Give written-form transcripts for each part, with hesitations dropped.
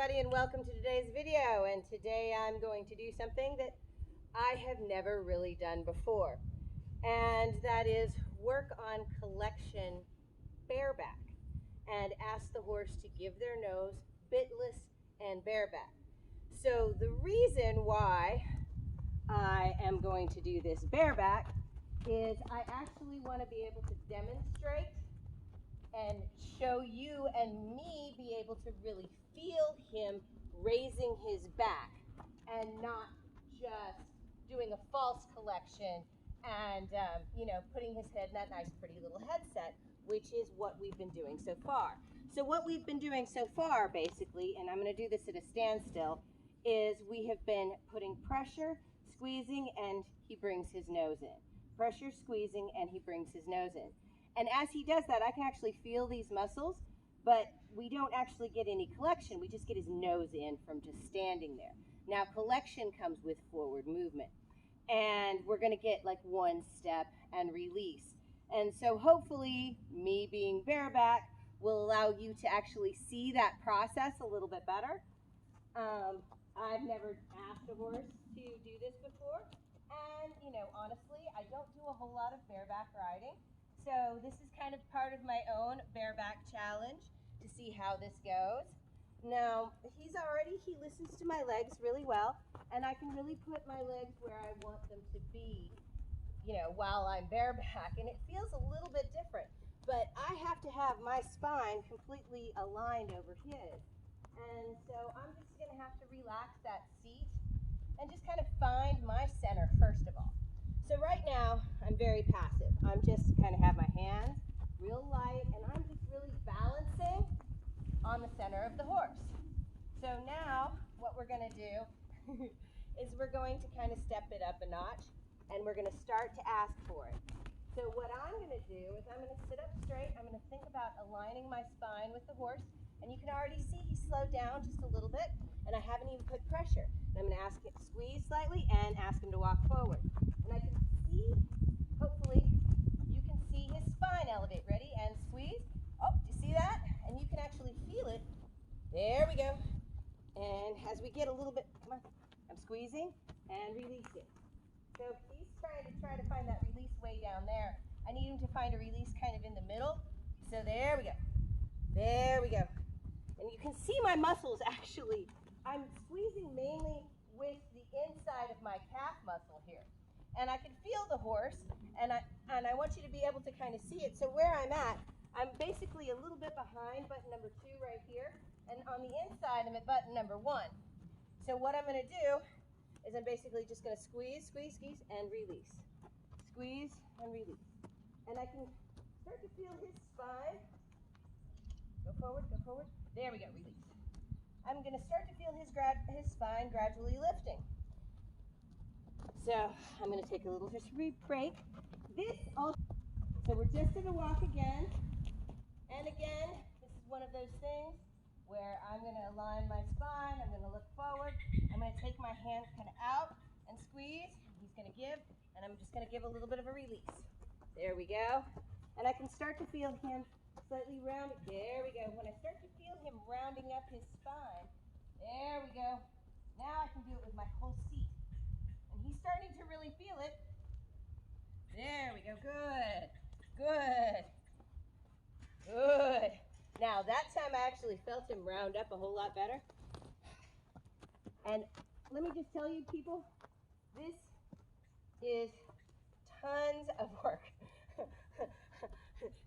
everybody, and welcome to today's video. And today I'm going to do something that I have never really done before, and that is work on collection bareback and ask the horse to give their nose bitless and bareback. So the reason why I am going to do this bareback is I actually want to be able to demonstrate and show you and me be able to really feel him raising his back and not just doing a false collection and putting his head in that nice pretty little headset, which is what we've been doing so far. So what we've been doing so far basically, and I'm going to do this at a standstill, is we have been putting pressure, squeezing, and he brings his nose in. Pressure, squeezing, and he brings his nose in. And as he does that, I can actually feel these muscles, but we don't actually get any collection. We just get his nose in from just standing there. Now, collection comes with forward movement. And we're going to get like one step and release. And so hopefully, me being bareback will allow you to actually see that process a little bit better. I've never asked a horse to do this before. And, honestly, I don't do a whole lot of bareback riding. So this is kind of part of my own bareback challenge to see how this goes. Now, he listens to my legs really well, and I can really put my legs where I want them to be, while I'm bareback, and it feels a little bit different. But I have to have my spine completely aligned over his. And so I'm just going to have to relax that seat and just kind of find my center first of all. So right now, I'm very passive. I'm just kind of have my hands real light, and I'm just really balancing on the center of the horse. So now, what we're going to do is we're going to kind of step it up a notch, and we're going to start to ask for it. So what I'm going to do is I'm going to sit up straight. I'm going to think about aligning my spine with the horse, and you can already see he slowed down just a little bit, and I haven't even put pressure. And I'm going to ask him to squeeze slightly and ask him to walk forward. And I can see, hopefully, you can see his spine elevate. Ready? And squeeze. Oh, do you see that? And you can actually feel it. There we go. And as we get a little bit, come on, I'm squeezing and releasing. So he's trying to find that release way down there. I need him to find a release kind of in the middle. So there we go. There we go. And you can see my muscles actually. I'm squeezing mainly with the inside of my calf muscle here. And I can feel the horse, and I want you to be able to kind of see it. So where I'm at, I'm basically a little bit behind button number 2 right here, and on the inside I'm at button number 1. So what I'm going to do is I'm basically just going to squeeze, squeeze, squeeze, and release. Squeeze and release. And I can start to feel his spine. Go forward, go forward. There we go, release. I'm going to start to feel his spine gradually lifting. So I'm going to take a little just break. So we're just going to walk again. And again, this is one of those things where I'm going to align my spine. I'm going to look forward. I'm going to take my hand kind of out and squeeze. He's going to give, and I'm just going to give a little bit of a release. There we go. And I can start to feel him slightly round. There we go. When I start to feel him rounding up his spine, there we go. Now I can do it with my whole seat. And he's starting to really feel it. There we go. Good. Good. Good. Now that time I actually felt him round up a whole lot better. And let me just tell you people, this is tons of work.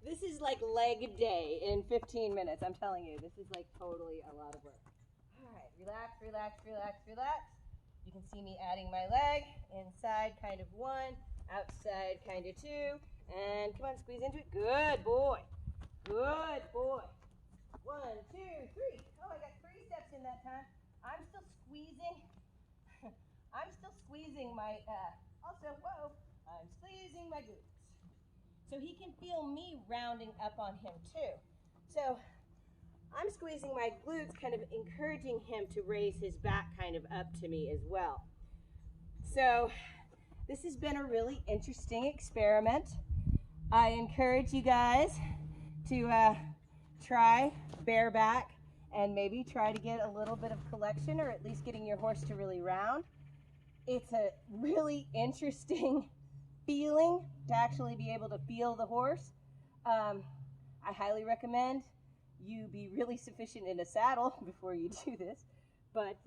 This is like leg day in 15 minutes. I'm telling you, this is like totally a lot of work. All right, relax, relax, relax, relax. You can see me adding my leg, inside kind of 1, outside kind of 2, and come on, squeeze into it. Good boy. Good boy. 1, 2, 3. Oh, I got 3 steps in that time. I'm still squeezing. I'm still squeezing my, I'm squeezing my glutes. So he can feel me rounding up on him too. So I'm squeezing my glutes, kind of encouraging him to raise his back kind of up to me as well. So this has been a really interesting experiment. I encourage you guys to try bareback and maybe try to get a little bit of collection, or at least getting your horse to really round. It's a really interesting feeling to actually be able to feel the horse. I highly recommend you be really sufficient in a saddle before you do this. But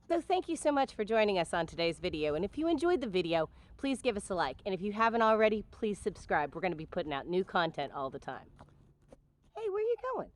so thank you so much for joining us on today's video. And if you enjoyed the video, please give us a like. And if you haven't already, please subscribe. We're going to be putting out new content all the time. Hey, where are you going?